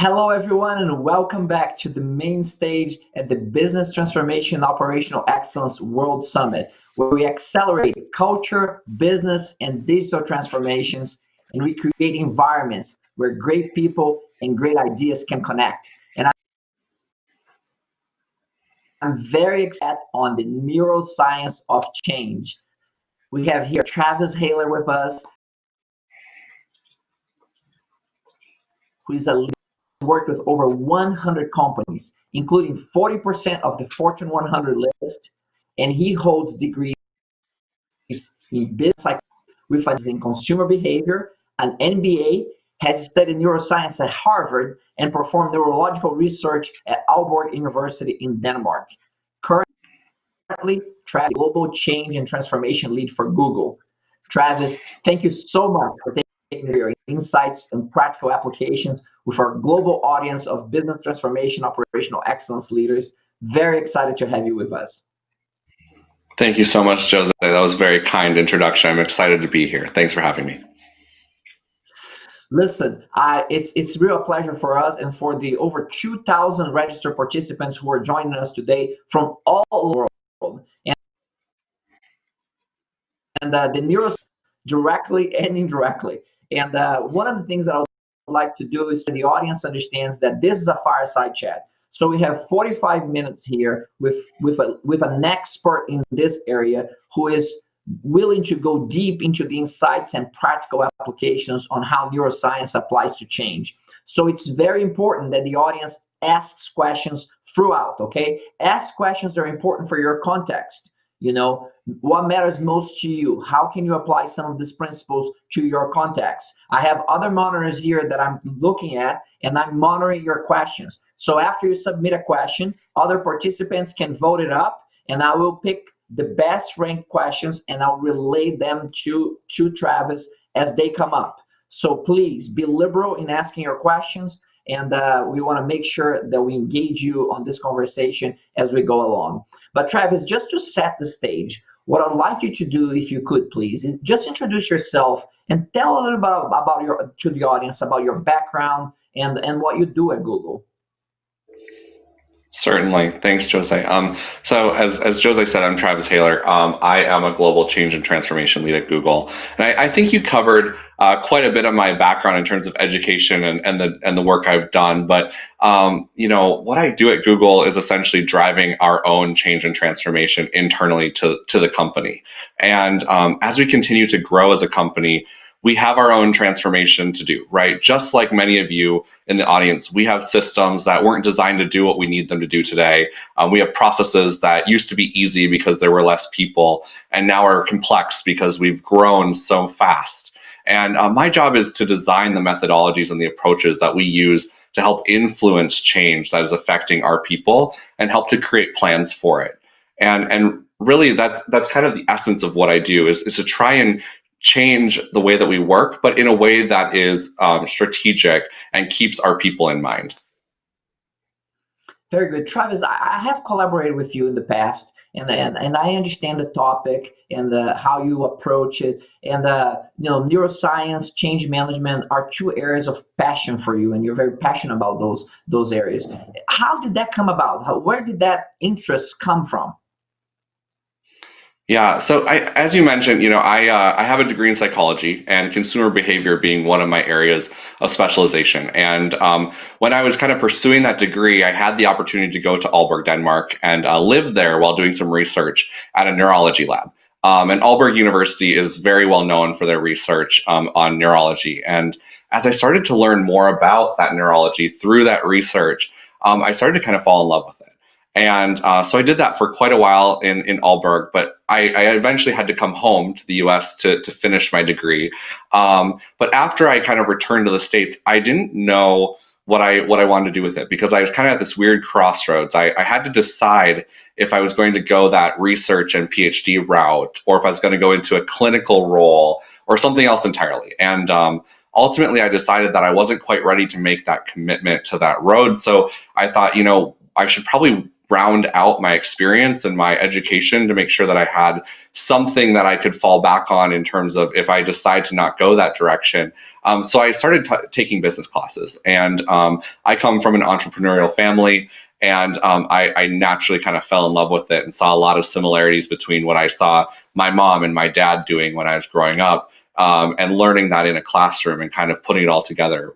Hello, everyone, and welcome back to the main stage at the Business Transformation and Operational Excellence World Summit, where we accelerate culture, business, and digital transformations, and we create environments where great people and great ideas can connect. And I'm very excited on the neuroscience of change. We have here Travis Haler with us, who is a leader worked with over 100 companies, including 40% of the Fortune 100 list, and he holds degrees in business psychology with a in consumer behavior, an MBA, has studied neuroscience at Harvard, and performed neurological research at Aalborg University in Denmark. Currently, Travis is Global Change and Transformation Lead for Google. Travis, thank you so much for taking your insights and practical applications with our global audience of business transformation, operational excellence leaders. Very excited to have you with us. Thank you so much, Jose. That was a very kind introduction. I'm excited to be here. Thanks for having me. Listen, it's real pleasure for us and for the over 2,000 registered participants who are joining us today from all over the world. And the neuroscience, directly and indirectly. And one of the things that I would like to do is the audience understands that this is a fireside chat. So we have 45 minutes here with an expert in this area who is willing to go deep into the insights and practical applications on how neuroscience applies to change. So it's very important that the audience asks questions throughout, okay? Ask questions that are important for your context. You know, what matters most to you? How can you apply some of these principles to your context? I have other monitors here that I'm looking at, and I'm monitoring your questions. So after you submit a question, other participants can vote it up, and I will pick the best ranked questions, and I'll relay them to Travis as they come up. So please be liberal in asking your questions, and we want to make sure that we engage you on this conversation as we go along. But Travis, just to set the stage, what I'd like you to do, if you could please, is just introduce yourself and tell a little bit about to the audience about your background and what you do at Google. Certainly. Thanks, Jose. So as Jose said, I'm Travis Haler. I am a global change and transformation lead at Google. And I think you covered quite a bit of my background in terms of education and the work I've done. But you know, what I do at Google is essentially driving our own change and transformation internally to the company. And as we continue to grow as a company, we have our own transformation to do, right? Just like many of you in the audience, we have systems that weren't designed to do what we need them to do today. We have processes that used to be easy because there were less people and now are complex because we've grown so fast. And my job is to design the methodologies and the approaches that we use to help influence change that is affecting our people and help to create plans for it. And really that's kind of the essence of what I do is to try and change the way that we work, but in a way that is strategic and keeps our people in mind. Very good. Travis, I have collaborated with you in the past, and I understand the topic and how you approach it. And you know, neuroscience, change management are two areas of passion for you, and you're very passionate about those areas. How did that come about? Where did that interest come from? Yeah, so as you mentioned, you know, I have a degree in psychology and consumer behavior being one of my areas of specialization. And when I was kind of pursuing that degree, I had the opportunity to go to Aalborg, Denmark, and live there while doing some research at a neurology lab. And Aalborg University is very well known for their research on neurology. And as I started to learn more about that neurology through that research, I started to kind of fall in love with it. And so I did that for quite a while in Aalborg, but I eventually had to come home to the US to finish my degree. But after I kind of returned to the States, I didn't know what I wanted to do with it because I was kind of at this weird crossroads. I had to decide if I was going to go that research and PhD route or if I was going to go into a clinical role or something else entirely. And ultimately, I decided that I wasn't quite ready to make that commitment to that road. So I thought, you know, I should probably round out my experience and my education to make sure that I had something that I could fall back on in terms of if I decide to not go that direction. So I started taking business classes, and I come from an entrepreneurial family, and I naturally kind of fell in love with it and saw a lot of similarities between what I saw my mom and my dad doing when I was growing up, and learning that in a classroom and kind of putting it all together.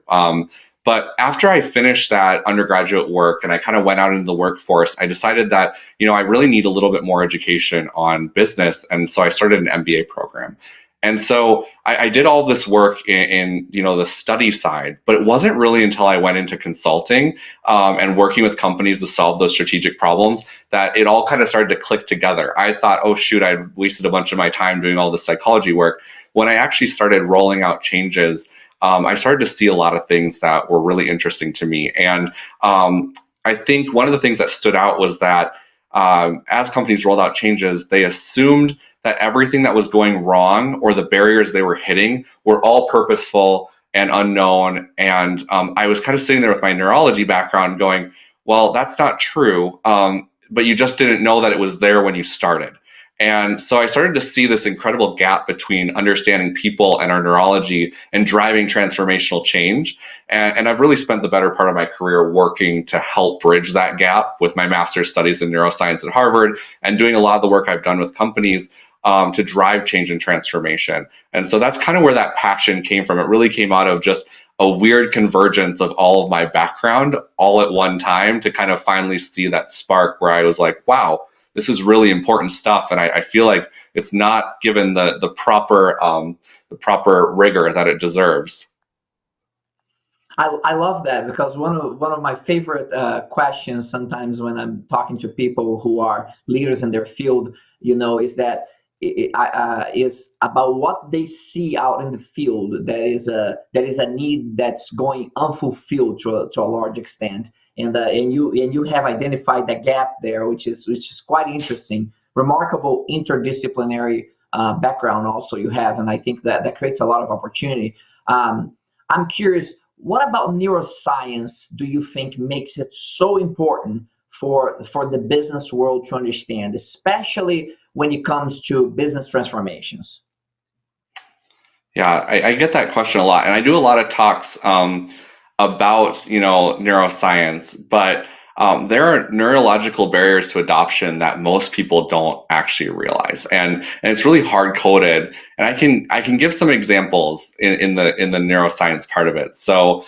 But after I finished that undergraduate work and I kind of went out into the workforce, I decided that, I really need a little bit more education on business. And so I started an MBA program. And so I did all this work in the study side, but it wasn't really until I went into consulting and working with companies to solve those strategic problems that it all kind of started to click together. I thought, oh shoot, I wasted a bunch of my time doing all this psychology work. When I actually started rolling out changes, I started to see a lot of things that were really interesting to me. And I think one of the things that stood out was that as companies rolled out changes, they assumed that everything that was going wrong or the barriers they were hitting were all purposeful and unknown. And I was kind of sitting there with my neurology background going, well, that's not true. But you just didn't know that it was there when you started. And so I started to see this incredible gap between understanding people and our neurology and driving transformational change. And I've really spent the better part of my career working to help bridge that gap with my master's studies in neuroscience at Harvard and doing a lot of the work I've done with companies to drive change and transformation. And so that's kind of where that passion came from. It really came out of just a weird convergence of all of my background all at one time to kind of finally see that spark where I was like, wow, this is really important stuff, and I feel like it's not given the proper rigor that it deserves. I love that, because one of my favorite questions sometimes when I'm talking to people who are leaders in their field, is that is about what they see out in the field. That is a need that's going unfulfilled to a large extent, and you have identified that gap there, which is quite interesting. Remarkable interdisciplinary background also you have, and I think that creates a lot of opportunity. I'm curious, what about neuroscience do you think makes it so important for the business world to understand, especially when it comes to business transformations? Yeah, I get that question a lot, and I do a lot of talks about neuroscience, but there are neurological barriers to adoption that most people don't actually realize, and it's really hard coded. And I can give some examples in the neuroscience part of it. So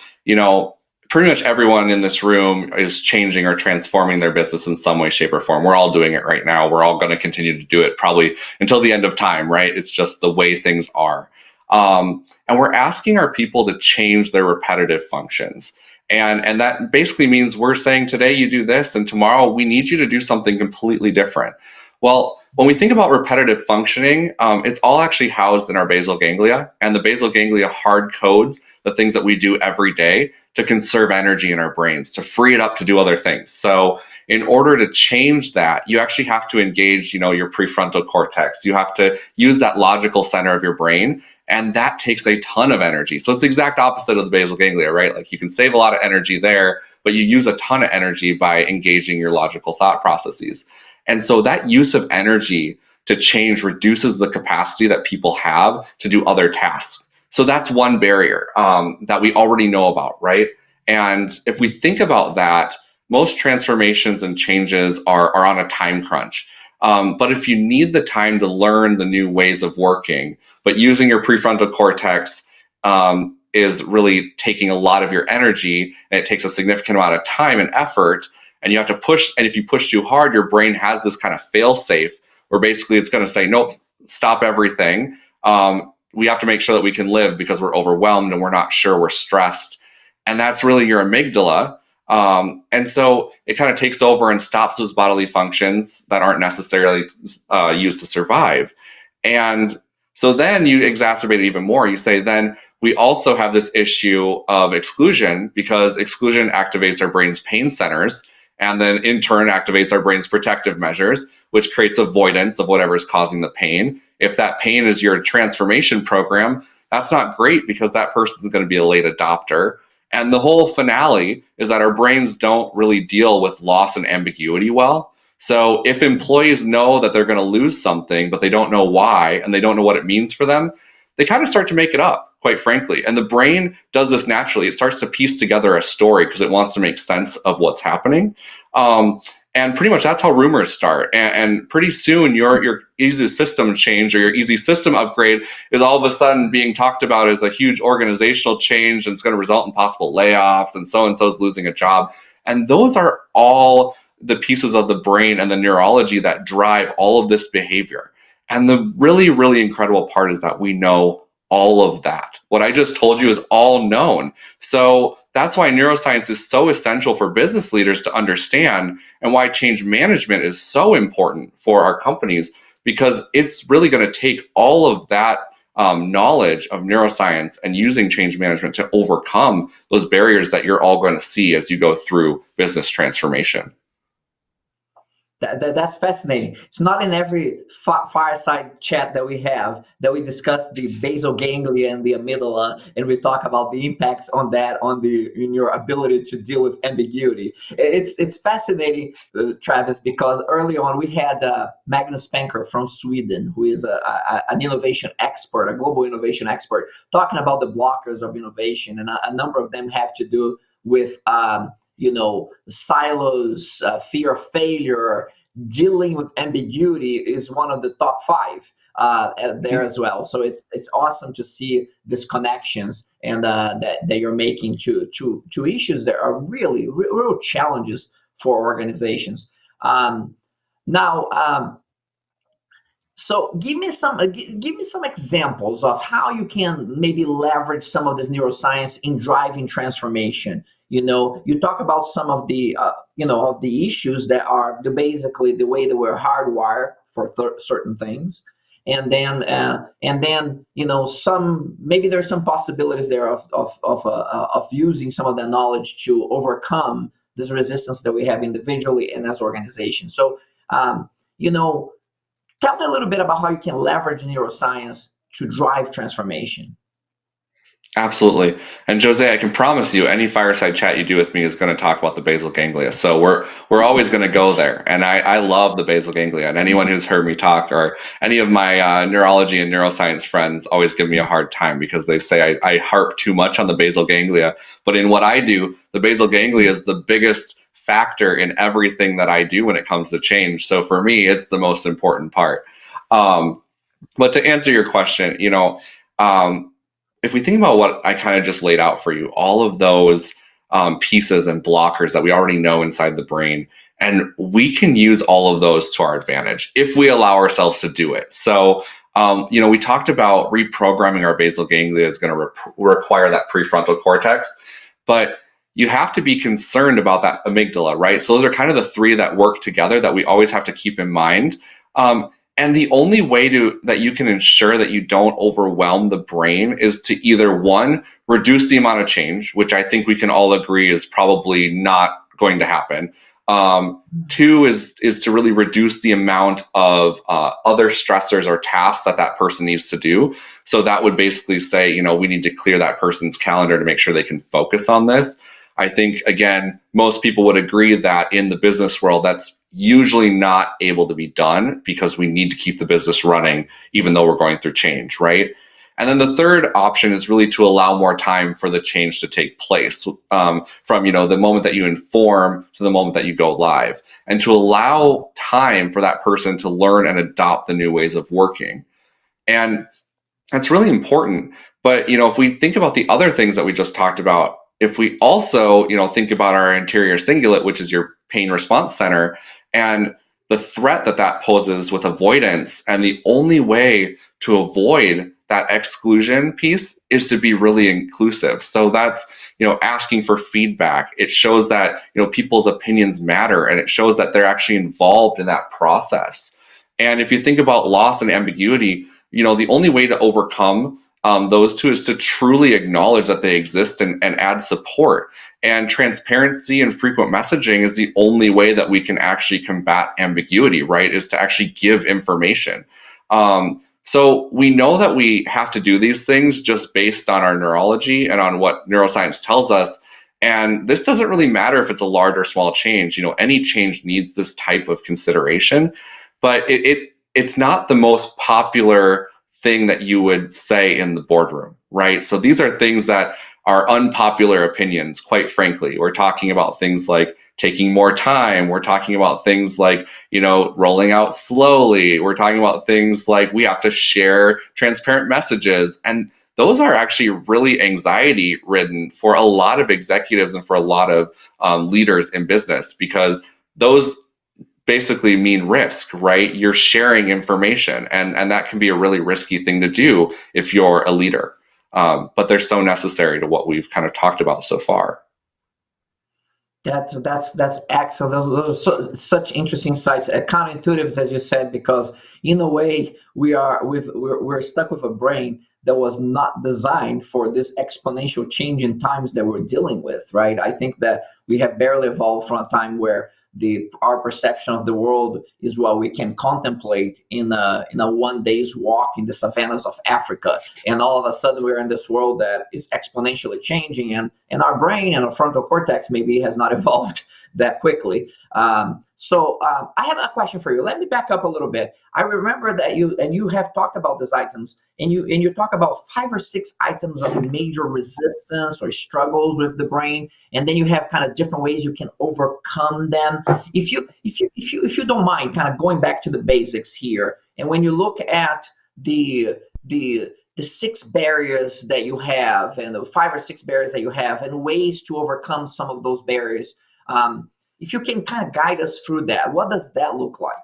pretty much everyone in this room is changing or transforming their business in some way, shape, or form. We're all doing it right now. We're all going to continue to do it probably until the end of time, right? It's just the way things are. And we're asking our people to change their repetitive functions. And that basically means we're saying today you do this, and tomorrow we need you to do something completely different. Well, when we think about repetitive functioning, it's all actually housed in our basal ganglia, and the basal ganglia hard codes the things that we do every day to conserve energy in our brains, to free it up to do other things. So in order to change that, you actually have to engage, your prefrontal cortex. You have to use that logical center of your brain, and that takes a ton of energy. So it's the exact opposite of the basal ganglia, right? Like you can save a lot of energy there, but you use a ton of energy by engaging your logical thought processes. And so that use of energy to change reduces the capacity that people have to do other tasks. So that's one barrier that we already know about, right? And if we think about that, most transformations and changes are on a time crunch. But if you need the time to learn the new ways of working, but using your prefrontal cortex is really taking a lot of your energy, and it takes a significant amount of time and effort, and you have to push, and if you push too hard, your brain has this kind of fail safe where basically it's going to say, nope, stop everything. We have to make sure that we can live because we're overwhelmed and we're not sure, we're stressed. And that's really your amygdala. And so it kind of takes over and stops those bodily functions that aren't necessarily used to survive. And so then you exacerbate it even more. You say, then we also have this issue of exclusion, because exclusion activates our brain's pain centers, and then in turn activates our brain's protective measures, which creates avoidance of whatever is causing the pain. If that pain is your transformation program, that's not great, because that person's going to be a late adopter. And the whole finale is that our brains don't really deal with loss and ambiguity well. So if employees know that they're going to lose something, but they don't know why, and they don't know what it means for them, they kind of start to make it up, quite frankly. And the brain does this naturally. It starts to piece together a story because it wants to make sense of what's happening. And pretty much that's how rumors start. And pretty soon your easy system change or your easy system upgrade is all of a sudden being talked about as a huge organizational change, and it's going to result in possible layoffs, and so is losing a job. And those are all the pieces of the brain and the neurology that drive all of this behavior. And the really, really incredible part is that we know all of that. What I just told you is all known. So that's why neuroscience is so essential for business leaders to understand, and why change management is so important for our companies, because it's really going to take all of that knowledge of neuroscience and using change management to overcome those barriers that you're all going to see as you go through business transformation. That's fascinating. It's not in every fireside chat that we have that we discuss the basal ganglia and the amygdala, and we talk about the impacts on that in your ability to deal with ambiguity. It's fascinating, Travis, because early on we had Magnus Penker from Sweden, who is an innovation expert, a global innovation expert, talking about the blockers of innovation, and a number of them have to do with silos, fear of failure. Dealing with ambiguity is one of the top 5 there as well. So it's awesome to see these connections, and that you're making to issues that are really real challenges for organizations. So give me some examples of how you can maybe leverage some of this neuroscience in driving transformation. You talk about some of the of the issues that are basically the way that we're hardwired for certain things, and then some, maybe there's some possibilities there of using some of that knowledge to overcome this resistance that we have individually and as organizations. So tell me a little bit about how you can leverage neuroscience to drive transformation. Absolutely. And Jose, I can promise you any fireside chat you do with me is going to talk about the basal ganglia. So we're always going to go there. And I love the basal ganglia. And anyone who's heard me talk, or any of my neurology and neuroscience friends, always give me a hard time because they say I harp too much on the basal ganglia. But in what I do, the basal ganglia is the biggest factor in everything that I do when it comes to change. So for me, it's the most important part. But to answer your question, if we think about what I kind of just laid out for you, all of those pieces and blockers that we already know inside the brain, and we can use all of those to our advantage if we allow ourselves to do it. So, we talked about reprogramming our basal ganglia is going to require that prefrontal cortex, but you have to be concerned about that amygdala, right? So those are kind of the 3 that work together that we always have to keep in mind. And the only way that you can ensure that you don't overwhelm the brain is to either, 1, reduce the amount of change, which I think we can all agree is probably not going to happen. 2 is to really reduce the amount of other stressors or tasks that person needs to do. So that would basically say, we need to clear that person's calendar to make sure they can focus on this. I think, again, most people would agree that in the business world, that's usually not able to be done because we need to keep the business running, even though we're going through change, right? And then the third option is really to allow more time for the change to take place, from the moment that you inform to the moment that you go live, and to allow time for that person to learn and adopt the new ways of working. And that's really important. But if we think about the other things that we just talked about, if we also think about our anterior cingulate, which is your pain response center, and the threat that poses with avoidance, and the only way to avoid that exclusion piece is to be really inclusive. So that's asking for feedback. It shows that people's opinions matter, and it shows that they're actually involved in that process. And if you think about loss and ambiguity, the only way to overcome those 2 is to truly acknowledge that they exist and add support. And transparency and frequent messaging is the only way that we can actually combat ambiguity, right? Is to actually give information. So we know that we have to do these things just based on our neurology and on what neuroscience tells us. And this doesn't really matter if it's a large or small change. Any change needs this type of consideration, but it's not the most popular thing that you would say in the boardroom, right? So these are things that are unpopular opinions, quite frankly. We're talking about things like taking more time. We're talking about things like, rolling out slowly. We're talking about things like we have to share transparent messages. And those are actually really anxiety ridden for a lot of executives and for a lot of leaders in business, because those basically mean risk, right? You're sharing information, and that can be a really risky thing to do if you're a leader. But they're so necessary to what we've kind of talked about so far. That's excellent. Those are such interesting insights. Counterintuitive, as you said, because in a way we're stuck with a brain that was not designed for this exponential change in times that we're dealing with, right? I think that we have barely evolved from a time where our perception of the world is what we can contemplate in a 1 day's walk in the savannas of Africa, and all of a sudden we're in this world that is exponentially changing, and our brain and our frontal cortex maybe has not evolved that quickly. So I have a question for you. Let me back up a little bit. I remember that you have talked about these items, and you talk about 5 or 6 items of major resistance or struggles with the brain, and then you have kind of different ways you can overcome them. If you don't mind, kind of going back to the basics here, and when you look at the 6 barriers that you have, and the 5 or 6 barriers that you have, and ways to overcome some of those barriers. If you can kind of guide us through that, what does that look like?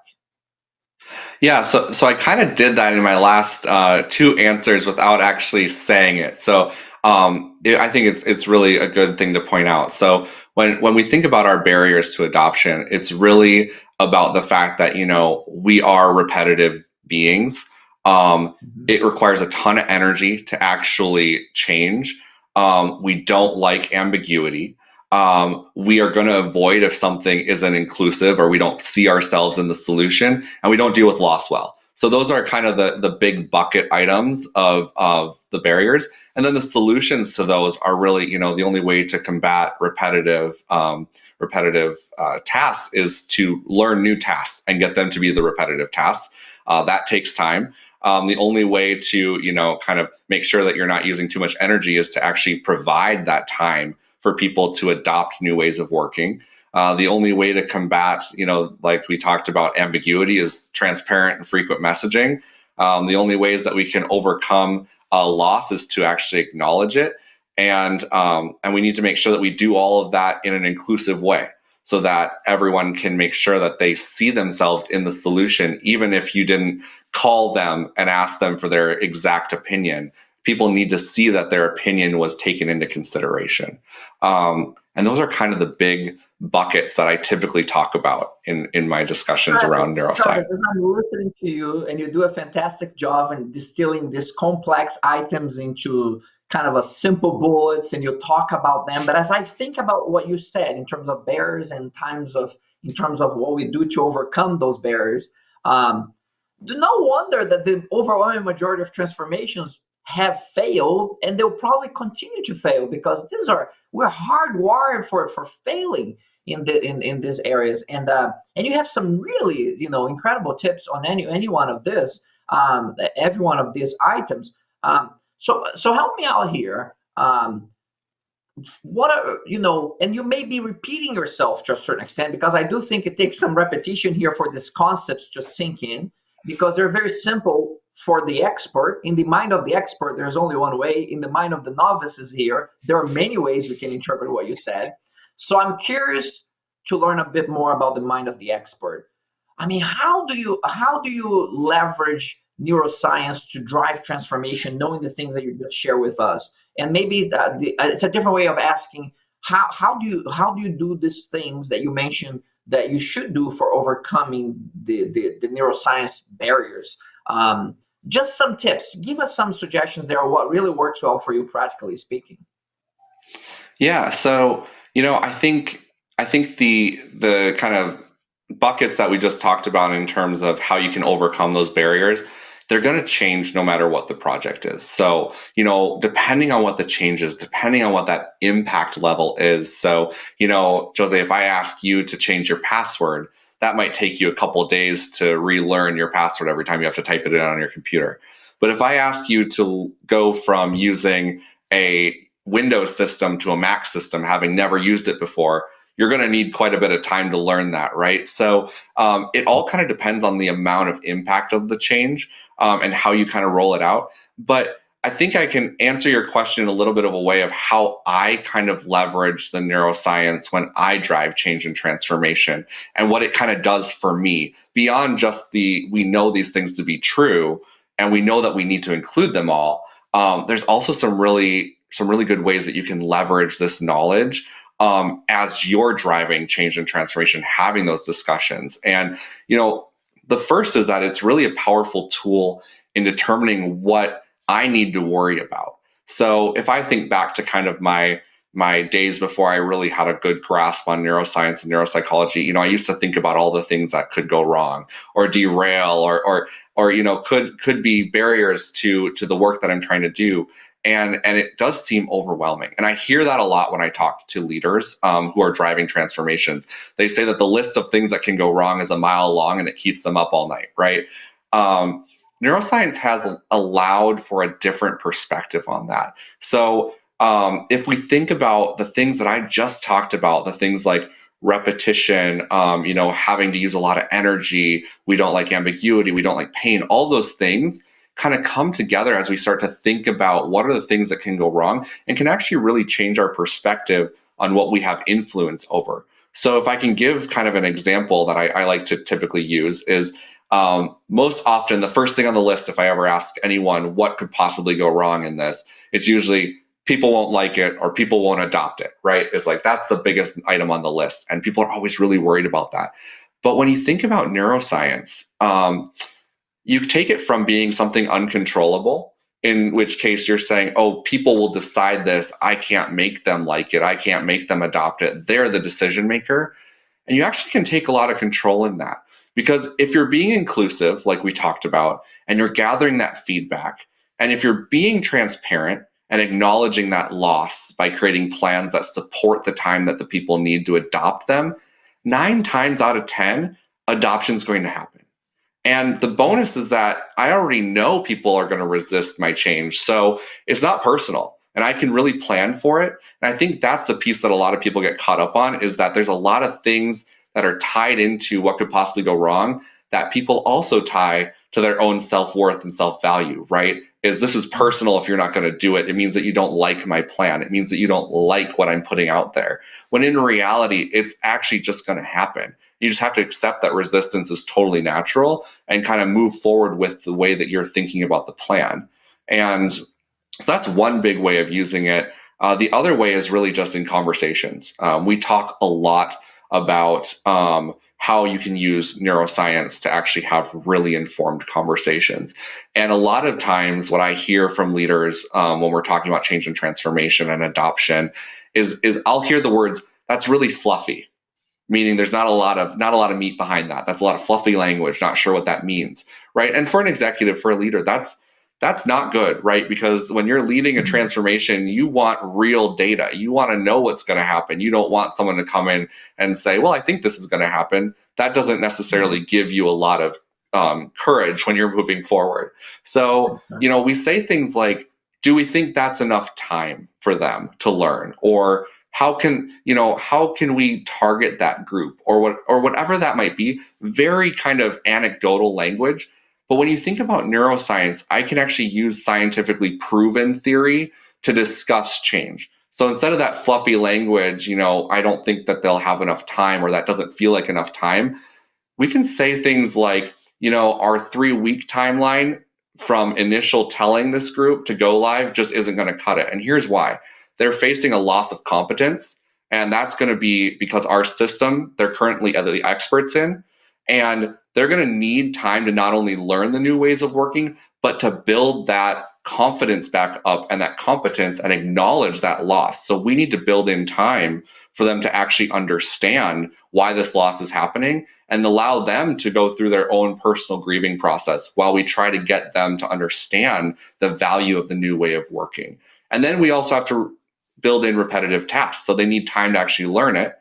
Yeah, so I kind of did that in my last 2 answers without actually saying it. So I think it's really a good thing to point out. So when we think about our barriers to adoption, it's really about the fact that we are repetitive beings. It requires a ton of energy to actually change. We don't like ambiguity. We are going to avoid if something isn't inclusive or we don't see ourselves in the solution, and we don't deal with loss well. So those are kind of the big bucket items of the barriers. And then the solutions to those are really, the only way to combat repetitive tasks is to learn new tasks and get them to be the repetitive tasks. That takes time. The only way to, kind of make sure that you're not using too much energy is to actually provide that time for people to adopt new ways of working. The only way to combat, like we talked about, ambiguity is transparent and frequent messaging. The only ways that we can overcome loss is to actually acknowledge it. And we need to make sure that we do all of that in an inclusive way so that everyone can make sure that they see themselves in the solution, even if you didn't call them and ask them for their exact opinion. People need to see that their opinion was taken into consideration. And those are kind of the big buckets that I typically talk about in my discussions around neuroscience. I'm listening to you, and you do a fantastic job in distilling these complex items into kind of a simple bullets, and you talk about them. But as I think about what you said in terms of barriers and in terms of what we do to overcome those barriers, no wonder that the overwhelming majority of transformations have failed, and they'll probably continue to fail, because we're hardwired for failing in these areas. And you have some really incredible tips on any one of this, every one of these items. So help me out here. What are and you may be repeating yourself to a certain extent, because I do think it takes some repetition here for these concepts to sink in, because they're very simple for the expert. In the mind of the expert, there's only one way. In the mind of the novices here, there are many ways we can interpret what you said. So I'm curious to learn a bit more about the mind of the expert. I mean, how do you leverage neuroscience to drive transformation, knowing the things that you just share with us? And maybe it's a different way of asking, how do you do these things that you mentioned that you should do for overcoming the neuroscience barriers? Just some tips. Give us some suggestions there, what really works well for you, practically speaking. Yeah. So, I think the kind of buckets that we just talked about in terms of how you can overcome those barriers they're going to change no matter what the project is. So, depending on what the change is, depending on what that impact level is. So, Jose, if I ask you to change your password, that might take you a couple of days to relearn your password every time you have to type it in on your computer. But if I ask you to go from using a Windows system to a Mac system, having never used it before, you're going to need quite a bit of time to learn that, right? So it all kind of depends on the amount of impact of the change and how you kind of roll it out. But I think I can answer your question in a little bit of a way of how I kind of leverage the neuroscience when I drive change and transformation and what it kind of does for me beyond just we know these things to be true and we know that we need to include them all. There's also some really good ways that you can leverage this knowledge as you're driving change and transformation, having those discussions. And, the first is that it's really a powerful tool in determining what I need to worry about. So if I think back to kind of my days before I really had a good grasp on neuroscience and neuropsychology, I used to think about all the things that could go wrong or derail or could be barriers to the work that I'm trying to do. And it does seem overwhelming. And I hear that a lot when I talk to leaders who are driving transformations. They say that the list of things that can go wrong is a mile long and it keeps them up all night, right? Neuroscience has allowed for a different perspective on that. So if we think about the things that I just talked about, the things like repetition, having to use a lot of energy, we don't like ambiguity, we don't like pain, all those things kind of come together as we start to think about what are the things that can go wrong and can actually really change our perspective on what we have influence over. So if I can give kind of an example that I like to typically use is most often the first thing on the list, if I ever ask anyone what could possibly go wrong in this, it's usually people won't like it or people won't adopt it, right? It's like that's the biggest item on the list. And people are always really worried about that. But when you think about neuroscience, you take it from being something uncontrollable, in which case you're saying, oh, people will decide this. I can't make them like it. I can't make them adopt it. They're the decision maker. And you actually can take a lot of control in that. Because if you're being inclusive, like we talked about, and you're gathering that feedback, and if you're being transparent and acknowledging that loss by creating plans that support the time that the people need to adopt them, 9 times out of 10, adoption is going to happen. And the bonus is that I already know people are going to resist my change. So it's not personal and I can really plan for it. And I think that's the piece that a lot of people get caught up on, is that there's a lot of things that are tied into what could possibly go wrong that people also tie to their own self-worth and self-value, right? This is personal. If you're not going to do it, it means that you don't like my plan. It means that you don't like what I'm putting out there. When in reality, it's actually just going to happen. You just have to accept that resistance is totally natural and kind of move forward with the way that you're thinking about the plan. And so that's one big way of using it. The other way is really just in conversations. We talk a lot about how you can use neuroscience to actually have really informed conversations. And a lot of times what I hear from leaders when we're talking about change and transformation and adoption is I'll hear the words, that's really fluffy. Meaning there's not a lot of meat behind that. That's a lot of fluffy language, not sure what that means, right? And for an executive, for a leader, that's not good, right? Because when you're leading a transformation, you want real data. You want to know what's going to happen. You don't want someone to come in and say, well, I think this is going to happen. That doesn't necessarily give you a lot of courage when you're moving forward. So, we say things like, do we think that's enough time for them to learn? Or how can we target that group or whatever that might be? Very kind of anecdotal language. But when you think about neuroscience, I can actually use scientifically proven theory to discuss change. So instead of that fluffy language, I don't think that they'll have enough time or that doesn't feel like enough time, we can say things like, our 3-week timeline from initial telling this group to go live just isn't going to cut it. And here's why. They're facing a loss of competence. And that's going to be because our system, they're currently the experts in, and they're going to need time to not only learn the new ways of working, but to build that confidence back up and that competence and acknowledge that loss. So we need to build in time for them to actually understand why this loss is happening and allow them to go through their own personal grieving process while we try to get them to understand the value of the new way of working. And then we also have to build in repetitive tasks. So they need time to actually learn it.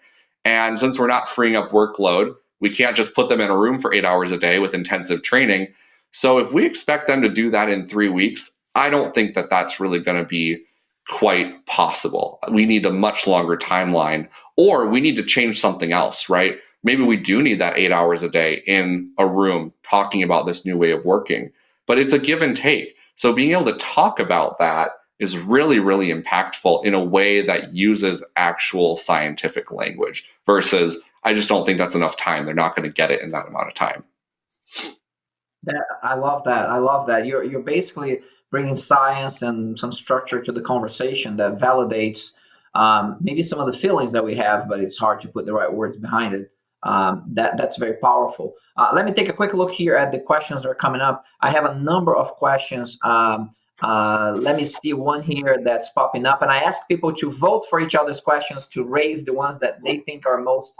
And since we're not freeing up workload, we can't just put them in a room for 8 hours a day with intensive training. So if we expect them to do that in 3 weeks, I don't think that that's really going to be quite possible. We need a much longer timeline, or we need to change something else, right? Maybe we do need that 8 hours a day in a room talking about this new way of working, but it's a give and take. So being able to talk about that is really, really impactful in a way that uses actual scientific language versus, I just don't think that's enough time. They're not going to get it in that amount of time. I love that. I love that. You're basically bringing science and some structure to the conversation that validates maybe some of the feelings that we have, but it's hard to put the right words behind it. That's very powerful. Let me take a quick look here at the questions that are coming up. I have a number of questions. Let me see one here that's popping up, and I ask people to vote for each other's questions to raise the ones that they think are most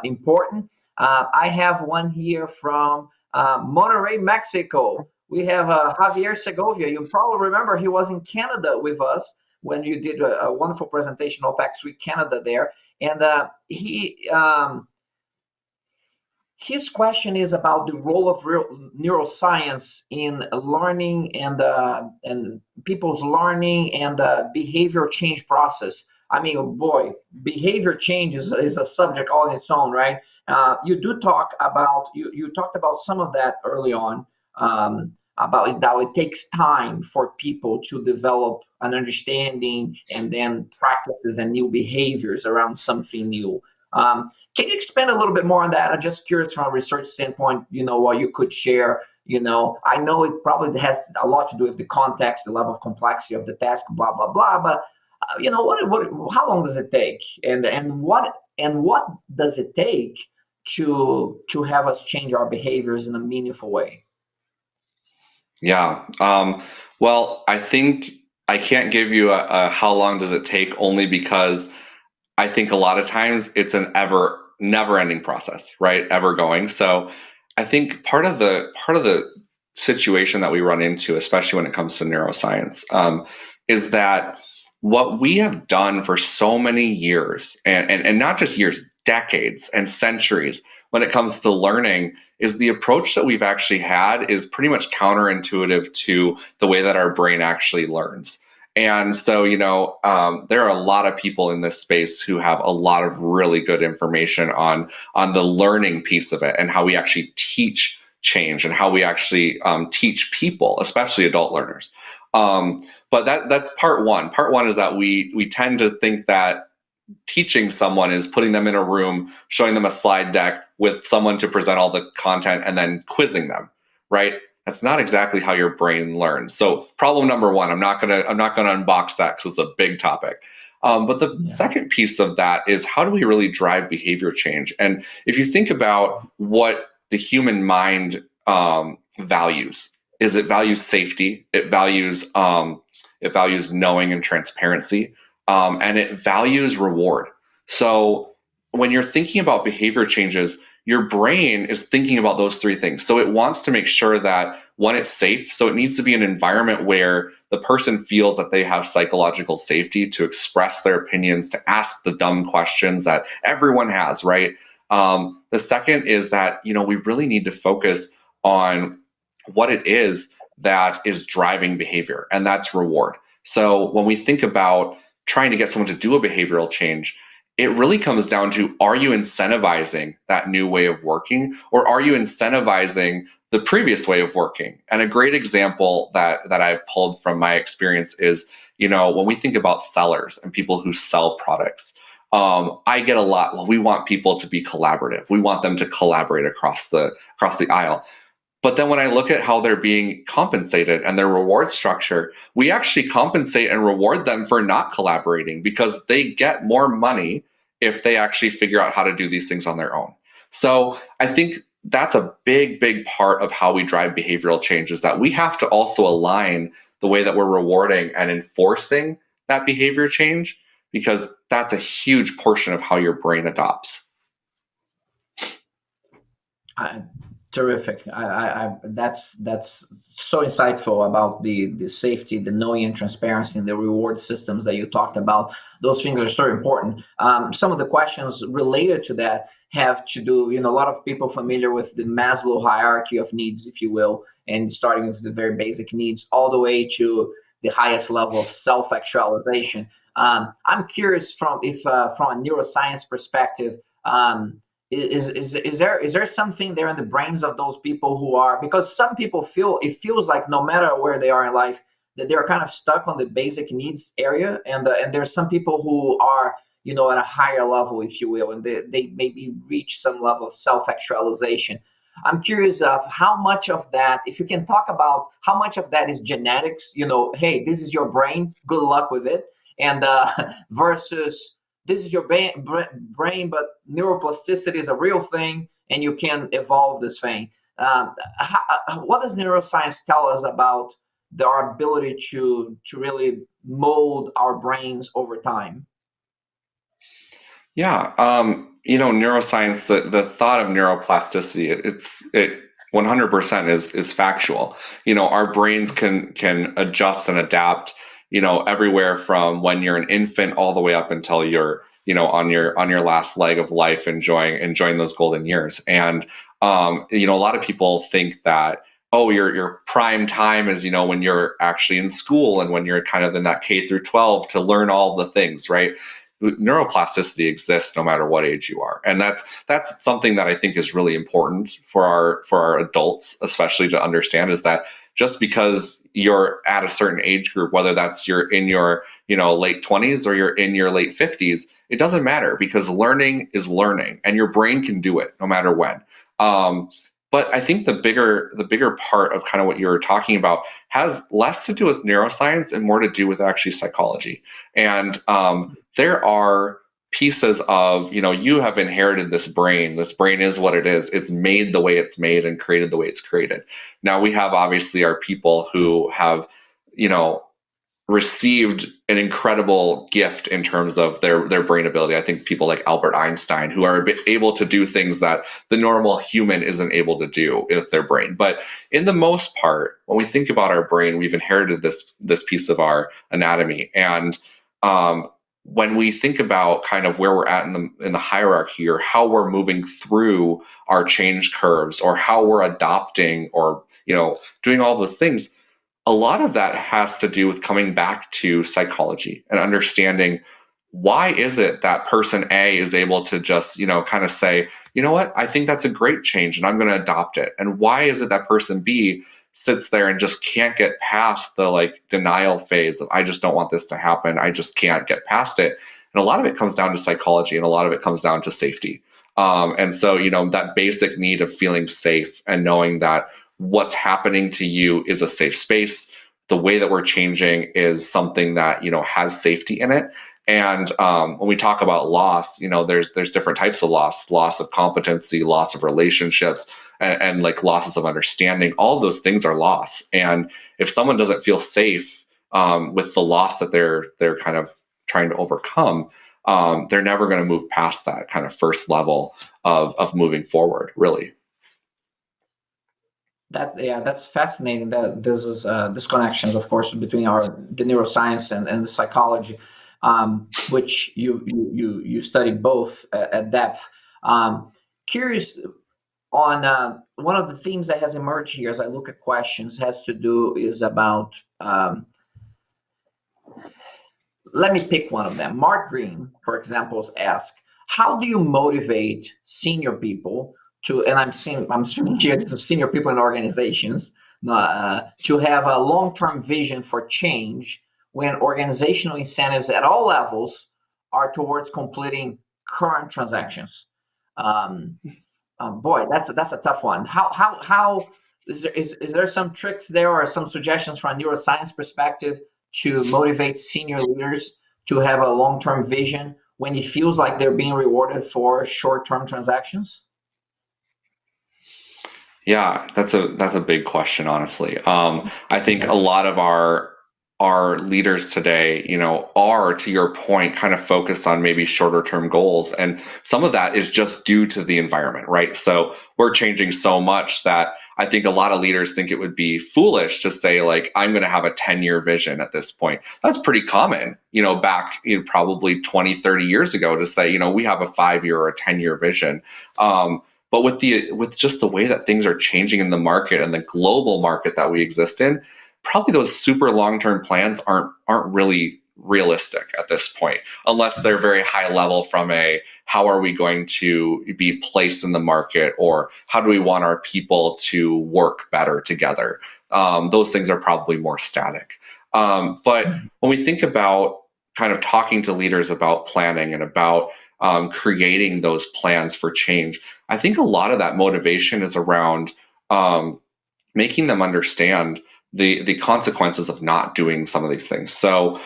important. I have one here from Monterrey, Mexico. We have Javier Segovia. You probably remember he was in Canada with us when you did a wonderful presentation, OPEX Week Canada there. And his question is about the role of neuroscience in learning and people's learning and behavior change process. I mean, oh boy, behavior change is a subject all on its own, right? You do talk about, you talked about some of that early on, about how it takes time for people to develop an understanding and then practices and new behaviors around something new. Can you expand a little bit more on that? I'm just curious from a research standpoint, what you could share. I know it probably has a lot to do with the context, the level of complexity of the task, blah, blah, blah, but how long does it take? And what does it take to have us change our behaviors in a meaningful way? Yeah. Well, I think I can't give you a how long does it take, only because I think a lot of times it's an never-ending process, right? Ever going. So I think part of the situation that we run into, especially when it comes to neuroscience, is that what we have done for so many years, and not just years, decades and centuries, when it comes to learning, is the approach that we've actually had is pretty much counterintuitive to the way that our brain actually learns. And so, there are a lot of people in this space who have a lot of really good information on the learning piece of it and how we actually teach change and how we actually teach people, especially adult learners. But that's part one. Part one is that we tend to think that teaching someone is putting them in a room, showing them a slide deck with someone to present all the content and then quizzing them, right? That's not exactly how your brain learns. So problem number one, I'm not gonna unbox that because it's a big topic. But the second piece of that is, how do we really drive behavior change? And if you think about what the human mind values, is it values safety, it values knowing and transparency, and it values reward. So when you're thinking about behavior changes, your brain is thinking about those three things. So it wants to make sure that, one, it's safe. So it needs to be an environment where the person feels that they have psychological safety to express their opinions, to ask the dumb questions that everyone has, right? The second is that, we really need to focus on what it is that is driving behavior, and that's reward. So when we think about trying to get someone to do a behavioral change, it really comes down to, are you incentivizing that new way of working, or are you incentivizing the previous way of working? And a great example that I've pulled from my experience is, when we think about sellers and people who sell products, I get a lot, well, we want people to be collaborative. We want them to collaborate across the aisle. But then when I look at how they're being compensated and their reward structure, we actually compensate and reward them for not collaborating, because they get more money if they actually figure out how to do these things on their own. So I think that's a big, big part of how we drive behavioral change, is that we have to also align the way that we're rewarding and enforcing that behavior change, because that's a huge portion of how your brain adopts. Terrific. That's so insightful about the safety, the knowing and transparency, and the reward systems that you talked about. Those things are so important. Some of the questions related to that have to do, a lot of people familiar with the Maslow hierarchy of needs, if you will, and starting with the very basic needs all the way to the highest level of self-actualization. I'm curious from a neuroscience perspective, is there something there in the brains of those people who are, because some people feels like no matter where they are in life that they're kind of stuck on the basic needs area, and there's some people who are at a higher level, if you will, and they maybe reach some level of self-actualization. I'm curious of how much of that, if you can talk about how much of that is genetics, hey, this is your brain, good luck with it, and versus this is your brain, but neuroplasticity is a real thing, and you can evolve this thing. What does neuroscience tell us about our ability to really mold our brains over time? Yeah, neuroscience, the thought of neuroplasticity, it 100% is factual. Our brains can adjust and adapt, everywhere from when you're an infant all the way up until you're, on your last leg of life, enjoying those golden years. And a lot of people think that, oh, your prime time is, when you're actually in school and when you're kind of in that K through 12 to learn all the things, right? Neuroplasticity exists no matter what age you are, and that's something that I think is really important for our adults, especially to understand, is that just because you're at a certain age group, whether that's you're in your late 20s or you're in your late 50s, it doesn't matter, because learning is learning, and your brain can do it no matter when. But I think the bigger part of kind of what you were talking about has less to do with neuroscience and more to do with actually psychology. And there are pieces of, you have inherited this brain. This brain is what it is. It's made the way it's made and created the way it's created. Now we have obviously our people who have, received an incredible gift in terms of their brain ability. I think people like Albert Einstein, who are able to do things that the normal human isn't able to do with their brain. But in the most part, when we think about our brain, we've inherited this piece of our anatomy. And when we think about kind of where we're at in the hierarchy, or how we're moving through our change curves, or how we're adopting, or doing all those things, a lot of that has to do with coming back to psychology and understanding, why is it that person A is able to just, kind of say, you know what, I think that's a great change and I'm going to adopt it. And why is it that person B sits there and just can't get past the denial phase of, I just don't want this to happen. I just can't get past it. And a lot of it comes down to psychology, and a lot of it comes down to safety. And so, that basic need of feeling safe and knowing that what's happening to you is a safe space. The way that we're changing is something that, has safety in it. And when we talk about loss, there's different types of loss of competency, loss of relationships, and losses of understanding. All of those things are loss. And if someone doesn't feel safe with the loss that they're kind of trying to overcome, they're never going to move past that kind of first level of moving forward, really. That's fascinating. That there's this connections, of course, between the neuroscience and the psychology, which you study both at depth. Curious on one of the themes that has emerged here as I look at questions is about. Let me pick one of them. Mark Green, for example, asks, how do you motivate senior people to, and I'm assuming here this is senior people in organizations, to have a long-term vision for change when organizational incentives at all levels are towards completing current transactions? Boy, that's a tough one. How is there some tricks there, or some suggestions from a neuroscience perspective to motivate senior leaders to have a long-term vision when it feels like they're being rewarded for short-term transactions? Yeah, that's a big question, honestly. I think a lot of our leaders today, are, to your point, kind of focused on maybe shorter term goals, and some of that is just due to the environment, right? So we're changing so much that I think a lot of leaders think it would be foolish to say, like, I'm going to have a 10-year vision at this point. That's pretty common, back probably 20, 30 years ago, to say, we have a 5-year or a 10-year vision. But with just the way that things are changing in the market and the global market that we exist in, probably those super long-term plans aren't really realistic at this point, unless they're very high level from a how are we going to be placed in the market, or how do we want our people to work better together. Those things are probably more static. But when we think about kind of talking to leaders about planning and about creating those plans for change, I think a lot of that motivation is around making them understand the consequences of not doing some of these things. So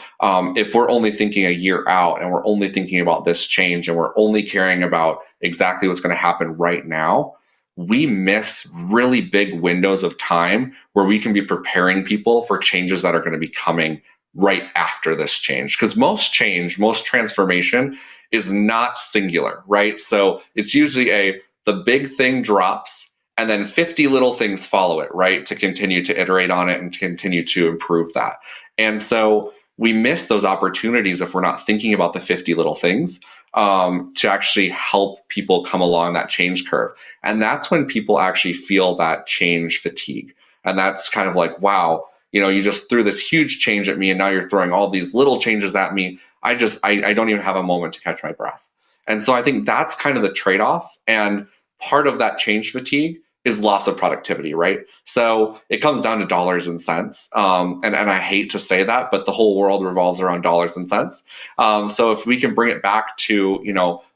if we're only thinking a year out and we're only thinking about this change and we're only caring about exactly what's going to happen right now, we miss really big windows of time where we can be preparing people for changes that are going to be coming right after this change. Because most change, most transformation is not singular, right? So it's usually the big thing drops and then 50 little things follow it, right? To continue to iterate on it and continue to improve that. And so we miss those opportunities if we're not thinking about the 50 little things to actually help people come along that change curve. And that's when people actually feel that change fatigue. And that's kind of like, wow, you just threw this huge change at me and now you're throwing all these little changes at me. I don't even have a moment to catch my breath. And so I think that's kind of the trade-off. And part of that change fatigue is loss of productivity, right? So it comes down to dollars and cents. And I hate to say that, but the whole world revolves around dollars and cents. So if we can bring it back to,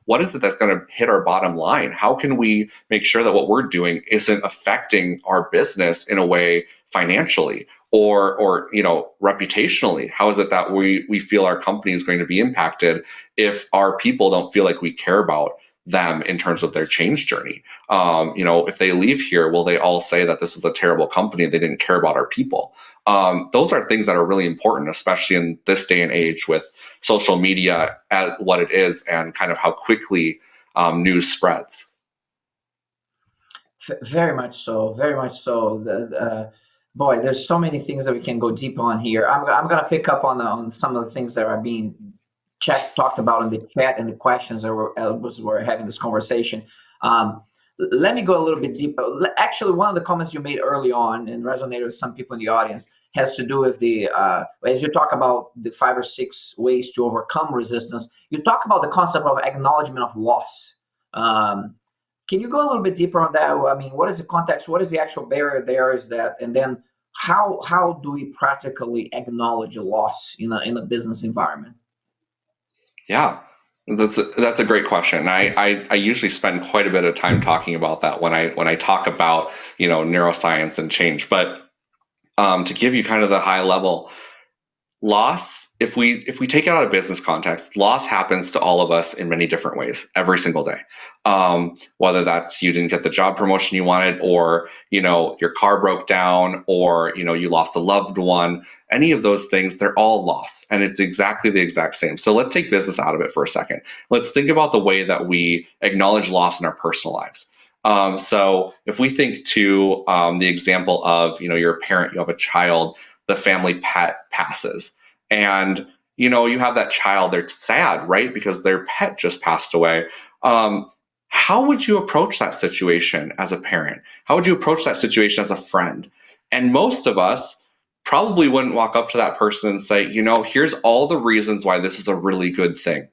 what is it that's going to hit our bottom line? How can we make sure that what we're doing isn't affecting our business in a way financially or reputationally? How is it that we feel our company is going to be impacted if our people don't feel like we care about them in terms of their change journey? If they leave here, will they all say that this is a terrible company, they didn't care about our people? Those are things that are really important, especially in this day and age with social media at what it is and kind of how quickly news spreads. Very much so. Very much so. Boy, there's so many things that we can go deep on here. I'm going to pick up on some of the things that are being talked about in the chat and the questions that we're having this conversation. Let me go a little bit deeper. Actually, one of the comments you made early on and resonated with some people in the audience has to do with as you talk about the 5 or 6 ways to overcome resistance, you talk about the concept of acknowledgement of loss. Can you go a little bit deeper on that? I mean, what is the context? What is the actual barrier there? And then how do we practically acknowledge a loss in a business environment? Yeah, that's a great question. I usually spend quite a bit of time talking about that when I talk about neuroscience and change. But to give you kind of the high level, loss, if we take it out of business context, loss happens to all of us in many different ways every single day. Whether that's you didn't get the job promotion you wanted, or your car broke down, or you lost a loved one. Any of those things, they're all loss, and it's exactly the exact same. So let's take business out of it for a second. Let's think about the way that we acknowledge loss in our personal lives. So if we think to the example of you're a parent, you have a child, the family pet passes, and you have that child, they're sad, right? Because their pet just passed away. How would you approach that situation as a parent? How would you approach that situation as a friend? And most of us probably wouldn't walk up to that person and say, here's all the reasons why this is a really good thing,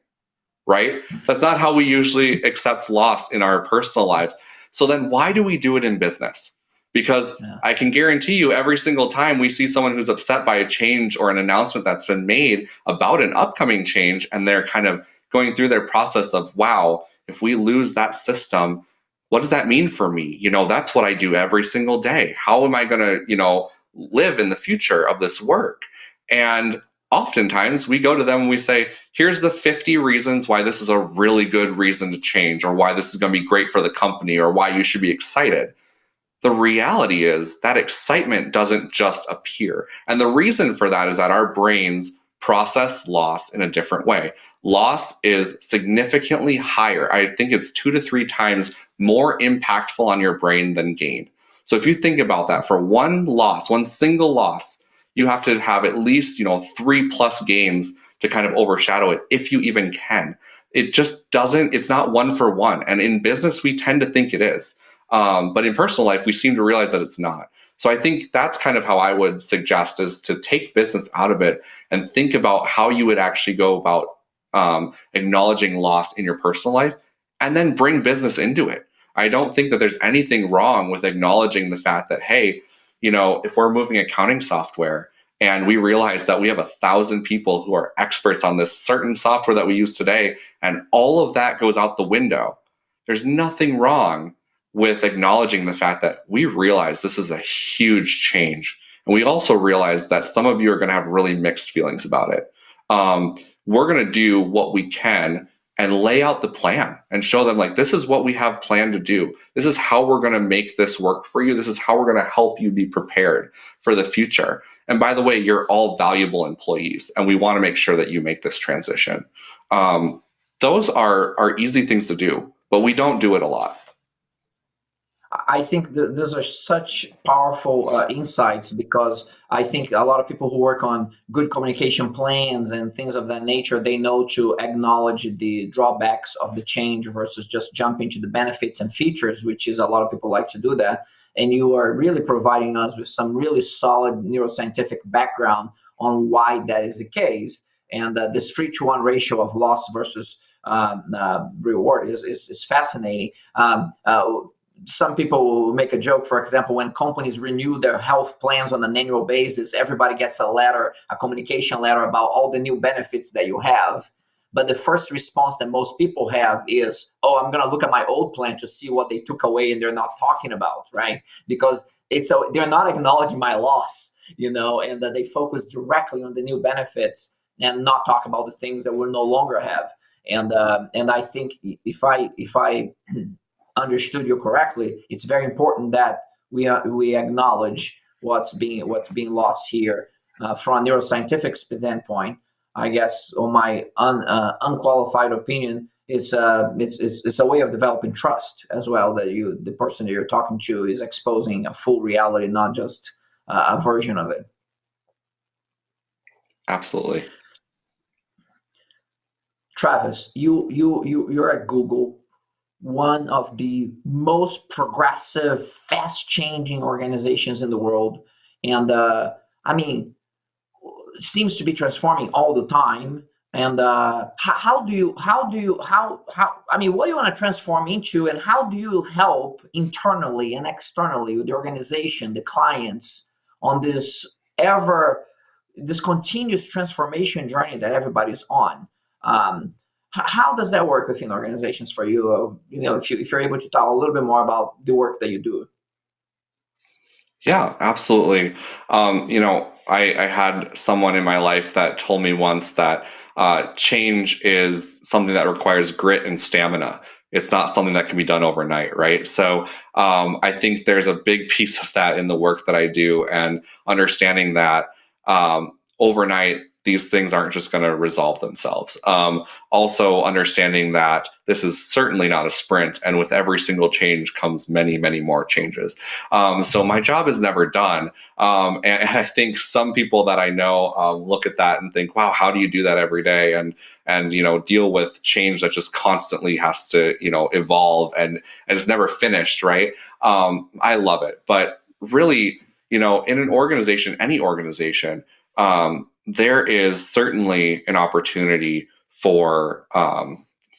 right? That's not how we usually accept loss in our personal lives. So then why do we do it in business? Because I can guarantee you every single time we see someone who's upset by a change or an announcement that's been made about an upcoming change, and they're kind of going through their process of, wow, if we lose that system, what does that mean for me? That's what I do every single day. How am I going to, live in the future of this work? And oftentimes we go to them and we say, here's the 50 reasons why this is a really good reason to change, or why this is going to be great for the company, or why you should be excited. the reality is that excitement doesn't just appear. And the reason for that is that our brains process loss in a different way. Loss is significantly higher. I think it's 2 to 3 times more impactful on your brain than gain. So if you think about that, for one loss, one single loss, you have to have at least, 3+ gains to kind of overshadow it, if you even can. It just doesn't, it's not one for one. And in business, we tend to think it is. But in personal life, we seem to realize that it's not. So I think that's kind of how I would suggest, is to take business out of it and think about how you would actually go about acknowledging loss in your personal life, and then bring business into it. I don't think that there's anything wrong with acknowledging the fact that, hey, if we're moving accounting software and we realize that we have 1,000 people who are experts on this certain software that we use today, and all of that goes out the window, there's nothing wrong with acknowledging the fact that we realize this is a huge change. And we also realize that some of you are going to have really mixed feelings about it. We're going to do what we can and lay out the plan and show them, like, this is what we have planned to do. This is how we're going to make this work for you. This is how we're going to help you be prepared for the future. And by the way, you're all valuable employees, and we want to make sure that you make this transition. Those are easy things to do, but we don't do it a lot. I think that those are such powerful insights, because I think a lot of people who work on good communication plans and things of that nature, they know to acknowledge the drawbacks of the change versus just jump into the benefits and features, which is a lot of people like to do that. And you are really providing us with some really solid neuroscientific background on why that is the case. And this 3-to-1 ratio of loss versus reward is fascinating. Some people will make a joke, for example, when companies renew their health plans on an annual basis, everybody gets a letter, a communication letter about all the new benefits that you have. But the first response that most people have is, oh, I'm going to look at my old plan to see what they took away and they're not talking about, right? Because they're not acknowledging my loss, and that they focus directly on the new benefits and not talk about the things that we'll no longer have. And I think if I understood you correctly, it's very important that we acknowledge what's being lost here from a neuroscientific standpoint. I guess, on my unqualified opinion, it's a way of developing trust as well, that the person that you're talking to is exposing a full reality, not just a version of it. Absolutely. Travis, you're at Google, one of the most progressive, fast-changing organizations in the world, and seems to be transforming all the time. And what do you want to transform into, and how do you help internally and externally with the organization, the clients, on this continuous transformation journey that everybody's on? How does that work within organizations for you? If you're able to talk a little bit more about the work that you do. Yeah, absolutely. I had someone in my life that told me once that change is something that requires grit and stamina. It's not something that can be done overnight, right? So I think there's a big piece of that in the work that I do, and understanding that overnight, these things aren't just going to resolve themselves. Also understanding that this is certainly not a sprint, and with every single change comes many, many more changes. So my job is never done. And I think some people that I know look at that and think, wow, how do you do that every day? And deal with change that just constantly has to, evolve and it's never finished, right? I love it. But really, in an organization, any organization, there is certainly an opportunity for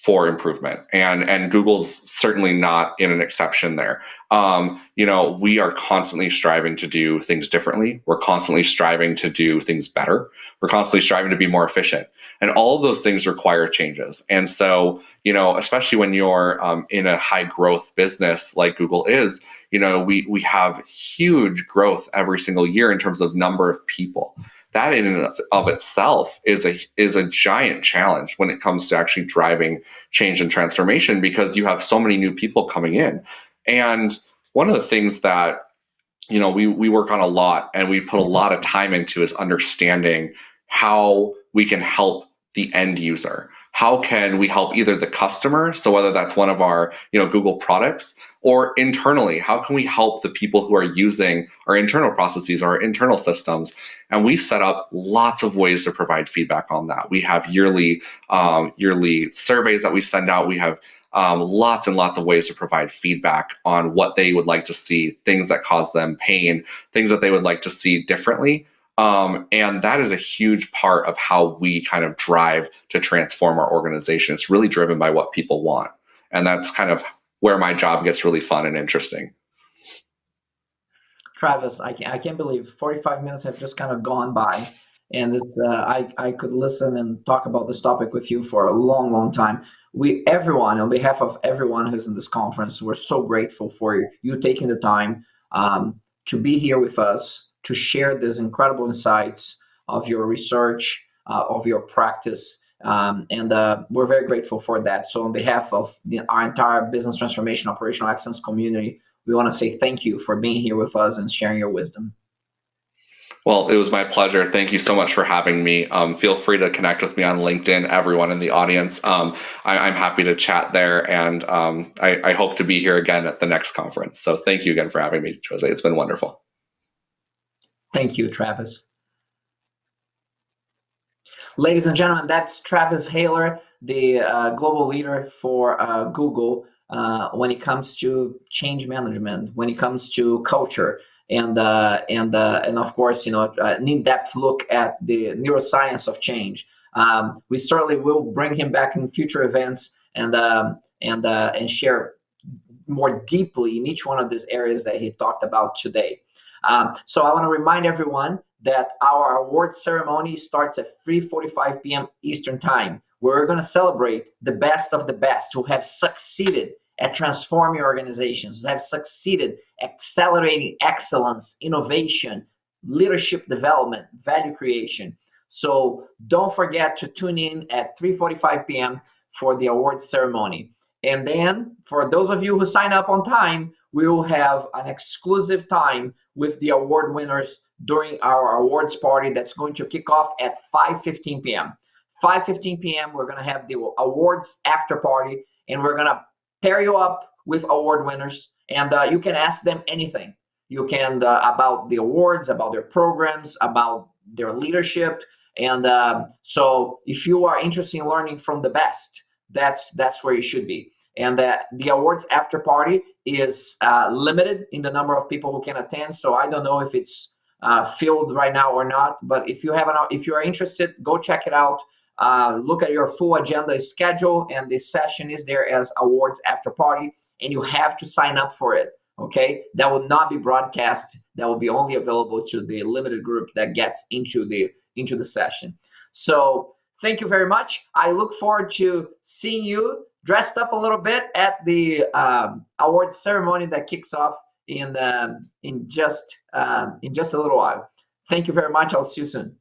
improvement, and Google's certainly not in an exception there. We are constantly striving to do things differently. We're constantly striving to do things better. We're constantly striving to be more efficient, and all of those things require changes. And so, especially when you're in a high growth business like Google is, we have huge growth every single year in terms of number of people. That in and of itself is a giant challenge when it comes to actually driving change and transformation, because you have so many new people coming in. And one of the things that we work on a lot and we put a lot of time into is understanding how we can help the end user. How can we help either the customer, so whether that's one of our Google products, or internally, how can we help the people who are using our internal processes, our internal systems? And we set up lots of ways to provide feedback on that. We have yearly surveys that we send out. We have lots and lots of ways to provide feedback on what they would like to see, things that cause them pain, things that they would like to see differently. And that is a huge part of how we kind of drive to transform our organization. It's really driven by what people want. And that's kind of where my job gets really fun and interesting. Travis, I can't believe 45 minutes have just kind of gone by. And it's, I could listen and talk about this topic with you for a long, long time. Everyone, on behalf of everyone who's in this conference, we're so grateful for you taking the time to be here with us, to share these incredible insights of your research, of your practice. And we're very grateful for that. So on behalf of our entire business transformation, operational excellence community, we want to say thank you for being here with us and sharing your wisdom. Well, it was my pleasure. Thank you so much for having me. Feel free to connect with me on LinkedIn, everyone in the audience. I'm happy to chat there, and I hope to be here again at the next conference. So thank you again for having me, Jose. It's been wonderful. Thank you, Travis. Ladies and gentlemen, that's Travis Haler, the global leader for Google when it comes to change management, when it comes to culture, and of course, an in-depth look at the neuroscience of change. We certainly will bring him back in future events and share more deeply in each one of these areas that he talked about today. So I want to remind everyone that our award ceremony starts at 3:45 p.m. Eastern Time. We're going to celebrate the best of the best who have succeeded at transforming organizations, who have succeeded accelerating excellence, innovation, leadership development, value creation. So don't forget to tune in at 3:45 p.m. for the award ceremony. And then for those of you who sign up on time, we will have an exclusive time with the award winners during our awards party that's going to kick off at 5:15 p.m. 5:15 p.m. we're going to have the awards after party, and we're going to pair you up with award winners, and you can ask them anything. You can about the awards, about their programs, about their leadership, and so if you are interested in learning from the best, that's where you should be. And the awards after party is limited in the number of people who can attend. So I don't know if it's filled right now or not. But if you are interested, go check it out. Look at your full agenda schedule, and this session is there as awards after party, and you have to sign up for it. Okay, that will not be broadcast. That will be only available to the limited group that gets into the session. So thank you very much. I look forward to seeing you dressed up a little bit at the awards ceremony that kicks off in just a little while. Thank you very much. I'll see you soon.